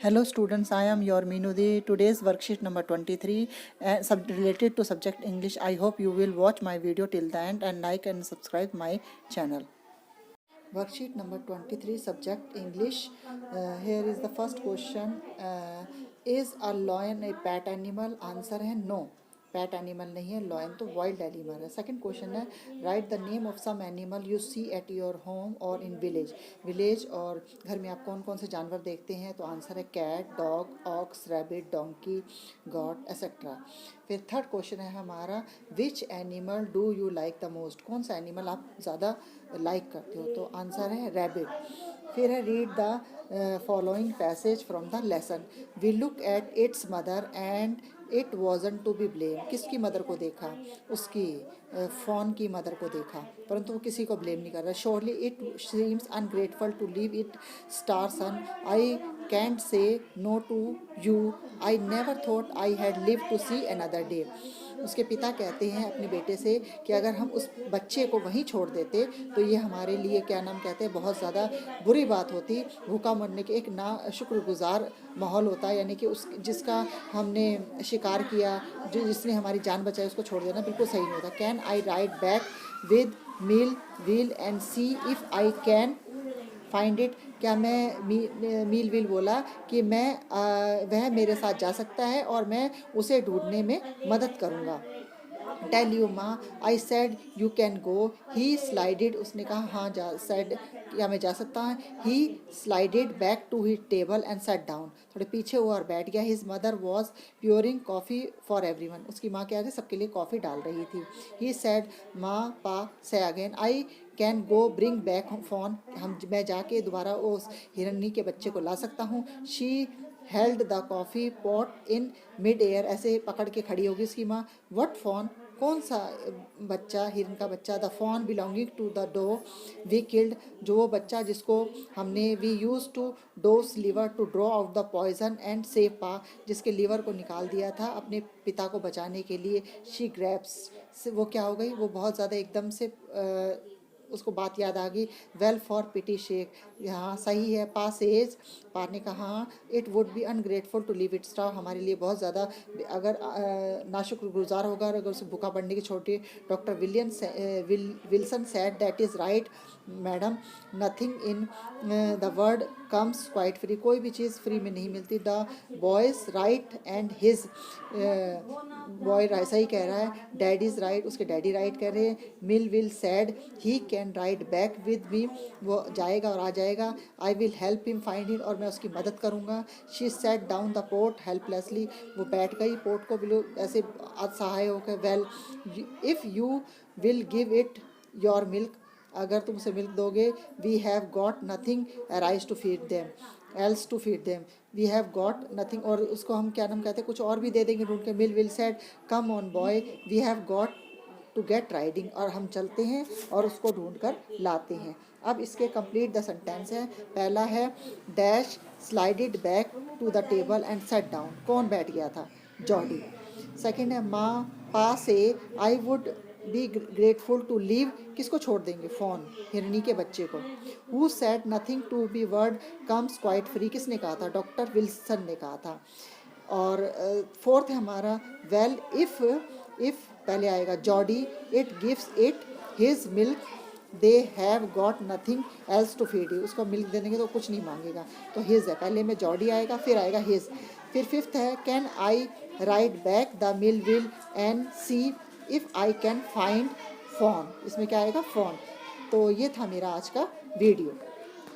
Hello students, I am your Minudi. Today's worksheet number 23 related to subject English. I hope you will watch my video till the end and like and subscribe my channel. Worksheet number 23 subject English. Here is the first question. Is a lion a pet animal? Answer है no. Pet animal नहीं है, lion तो wild animal है। Second question है write the name of some animal you see at your home और in village. Village और घर में आप कौन कौन से जानवर देखते हैं? तो आंसर है cat, dog, ox, rabbit, donkey, goat etcetera. फिर थर्ड क्वेश्चन है हमारा which animal do you like the most? कौन सा एनिमल आप ज़्यादा लाइक करते हो? तो आंसर है रैबिट। फिर है read the following passage from the lesson. We look at its mother and it wasn't to be blame. किसकी मदर को देखा? उसकी फॉन की मदर को देखा, परंतु वो किसी को ब्लेम नहीं कर रहा। Surely it seems ungrateful to leave it star son. I can't say no to you. I never thought I had live to see another day. उसके पिता कहते हैं अपने बेटे से कि अगर हम उस बच्चे को वहीं छोड़ देते तो ये हमारे लिए क्या नाम कहते हैं बहुत ज़्यादा बुरी बात होती। भूखा मरने के एक ना शुक्रगुजार माहौल होता है, यानी कि उस जिसका हमने शिकार किया, जो जिसने हमारी जान बचाई, उसको छोड़ देना बिल्कुल सही नहीं होता। Can I ride back with mill wheel and see if I can find it. क्या मैं मील विल बोला कि वह मेरे साथ जा सकता है और मैं उसे ढूंढने में मदद करूँगा। टेल यू माँ, I said you can go. He slided, उसने कहा हाँ जा। सेड क्या मैं जा सकता हूँ? He slided back to his table and set down. थोड़े पीछे हुआ और बैठ गया। His mother was pouring coffee for everyone. उसकी माँ क्या है सबके लिए कॉफ़ी डाल रही थी। ही सेड माँ पा से again I can go bring back phone. मैं जाके दोबारा उस हिरनी के बच्चे को ला सकता हूँ। She held the coffee pot in mid air. ऐसे पकड़ के खड़ी होगी उसकी माँ। What fawn? कौन सा बच्चा? हिरन का बच्चा। The fawn belonging to the doe we killed. जो वो बच्चा जिसको हमने we use to dose liver to draw out the poison and save Pa. जिसके लीवर को निकाल दिया था अपने पिता को बचाने के लिए। शी ग्रैप्स, वो क्या हो गई? वो बहुत ज़्यादा एकदम से उसको बात याद आ गई। वेल फॉर पिटी शेक, यहाँ सही है। पासेज, पार ने कहा it would be ungrateful to leave it star. हमारे लिए बहुत ज़्यादा अगर नाशुक्रगुजार होगा अगर उसे भूखा पड़ने की छोटी। Doctor Wilson said that is right madam, nothing in the world comes quite free. कोई भी चीज़ फ्री में नहीं मिलती। The boy's right and his, boy सही कह रहा है। डैड इज़ राइट, उसके डैडी राइट कह रहे हैं। Mill will said he can ride back with me. वो जाएगा और आ जाएगा। I will help him find him, और मैं उसकी मदद करूँगा। She said down the pot helplessly. वो बैठ गई पोट को बिल्कुल ऐसे असहाय होकर। Well if you will give it your milk, अगर तुम उसे मिल्क दोगे। We have got nothing rise to feed them else to feed them. We have got nothing, और उसको हम क्या नाम कहते हैं कुछ और भी दे देंगे ढूंढ के। Mill will said come on boy we have got to get riding, और हम चलते हैं और उसको ढूंढ कर लाते हैं। अब इसके कंप्लीट द सेंटेंस है। पहला है dash slided back to the table and set down. कौन बैठ गया था? जॉडी। सेकेंड है माँ पा से I would be grateful to leave. किसको छोड़ देंगे? फोन, हिरनी के बच्चे को। Who said nothing to be word comes quite free. किसने कहा था? डॉक्टर विल्सन ने कहा था। और फोर्थ है हमारा वेल इफ़ पहले आएगा Jody it gives it his milk they have got nothing else to feed you. उसको मिल्क देने के तो कुछ नहीं मांगेगा, तो हिज है। पहले में जॉडी आएगा फिर आएगा हिज। फिर फिफ्थ है can I ride back the mill will and see if I can find phone. इसमें क्या आएगा? फोन। तो ये था मेरा आज का वीडियो।